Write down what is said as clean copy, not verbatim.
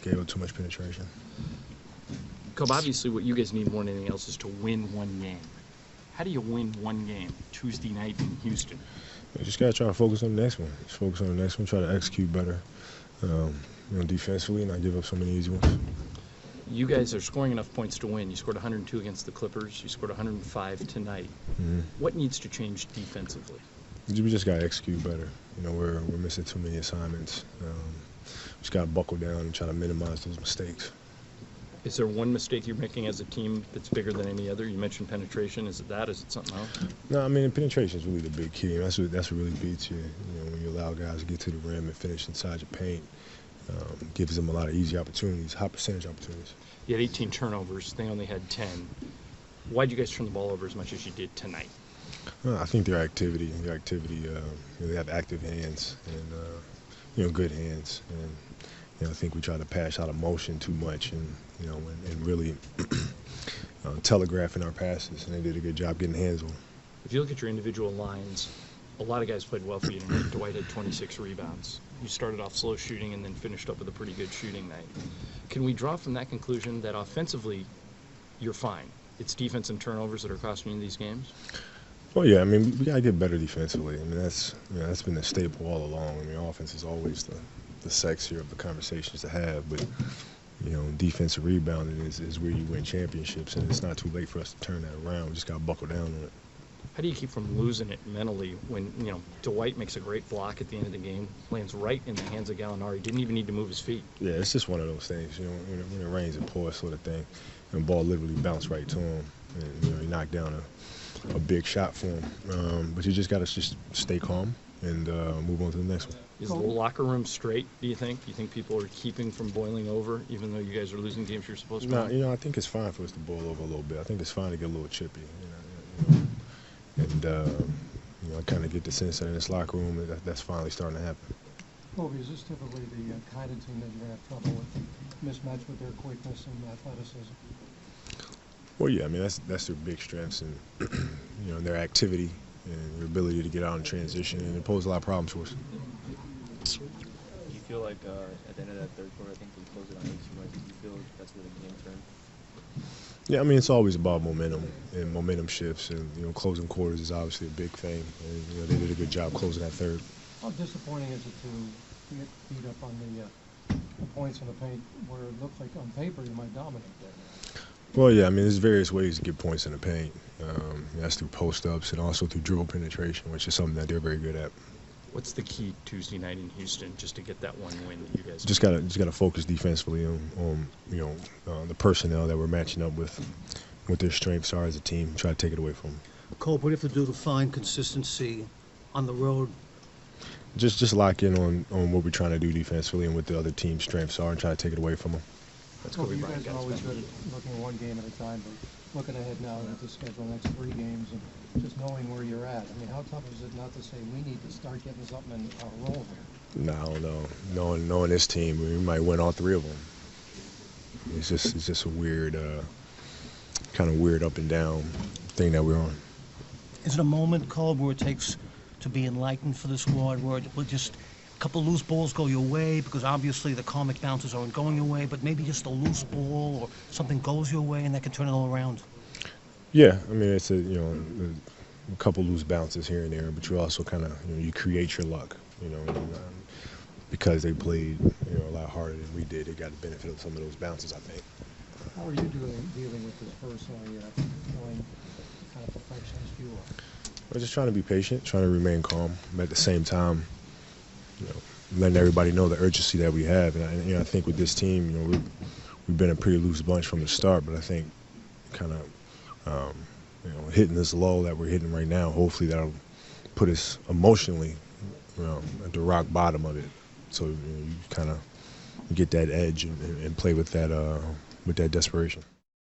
gave up too much penetration. Cobb, obviously what you guys need more than anything else is to win one game. How do you win one game Tuesday night in Houston? You just got to try to focus on the next one. Just focus on the next one, try to execute better defensively, and not give up so many easy ones. You guys are scoring enough points to win. You scored 102 against the Clippers. You scored 105 tonight. Mm-hmm. What needs to change defensively? We just got to execute better. We're missing too many assignments. Just got to buckle down and try to minimize those mistakes. Is there one mistake you're making as a team that's bigger than any other? You mentioned penetration. Is it that? Is it something else? No, I mean, penetration is really the big key. That's what really beats you. When you allow guys to get to the rim and finish inside your paint, gives them a lot of easy opportunities, high percentage opportunities. You had 18 turnovers. They only had 10. Why'd you guys turn the ball over as much as you did tonight? I think their activity. They have active hands and good hands. And I think we try to pass out of motion too much and really telegraphing our passes. And they did a good job getting hands on them. If you look at your individual lines, a lot of guys played well for you tonight. Dwight had 26 rebounds. You started off slow shooting and then finished up with a pretty good shooting night. Can we draw from that conclusion that offensively you're fine? It's defense and turnovers that are costing you these games? Well, yeah, I mean, we got to get better defensively. I mean, that's been the staple all along. I mean, offense is always the sexier of the conversations to have, but defensive rebounding is where you win championships, and it's not too late for us to turn that around. We just got to buckle down on it. How do you keep from losing it mentally when, Dwight makes a great block at the end of the game, lands right in the hands of Gallinari, didn't even need to move his feet? Yeah, it's just one of those things, when it rains it pours sort of thing. And the ball literally bounced right to him, and he knocked down a big shot for him. But you just got to just stay calm and move on to the next one. Is the locker room straight, do you think? Do you think people are keeping from boiling over, even though you guys are losing games you're supposed to win? No, I think it's fine for us to boil over a little bit. I think it's fine to get a little chippy. And I kind of get the sense that in this locker room that's finally starting to happen. Kobe, is this typically the kind of team that you're going to have trouble with, mismatch with their quickness and athleticism? Well, yeah, I mean, that's their big strengths, and their activity and their ability to get out in transition, and it poses a lot of problems for us. Do you feel like at the end of that third quarter, I think we closed it on 18 points, do you feel like that's where the game turned? Yeah, I mean, it's always about momentum and momentum shifts, and closing quarters is obviously a big thing, and they did a good job closing that third. How disappointing is it to get beat up on the points in the paint where it looks like on paper you might dominate that? Well, yeah, I mean, there's various ways to get points in the paint. That's through post-ups and also through dribble penetration, which is something that they're very good at. What's the key Tuesday night in Houston just to get that one win that you guys just gotta focus defensively on the personnel that we're matching up with, what their strengths are as a team. Try to take it away from them. Cole, what do you have to do to find consistency on the road? Just lock in on what we're trying to do defensively and what the other team's strengths are, and try to take it away from them. That's Kobe, you guys are always good at looking one game at a time, but looking ahead now at the schedule, the next 3 games, and just knowing where you're at. I mean, how tough is it not to say we need to start getting something in our roll here? No. Knowing this team, we might win all 3 of them. It's just a weird, kind of weird up and down thing that we're on. Is it a moment, Cole, where it takes to be enlightened for the squad, where it will just a couple loose balls go your way, because obviously the karmic bounces aren't going your way, but maybe just a loose ball or something goes your way and that can turn it all around? Yeah, I mean, it's a couple loose bounces here and there, but you also kind of you create your luck, because they played a lot harder than we did. They got the benefit of some of those bounces, I think. How are you dealing with this personally, knowing the kind of perfectionist you are? We're just trying to be patient, trying to remain calm, but at the same time, letting everybody know the urgency that we have. And I think with this team, we've been a pretty loose bunch from the start, but I think kind of hitting this low that we're hitting right now, hopefully that'll put us emotionally at the rock bottom of it. So you kind of get that edge and play with that desperation.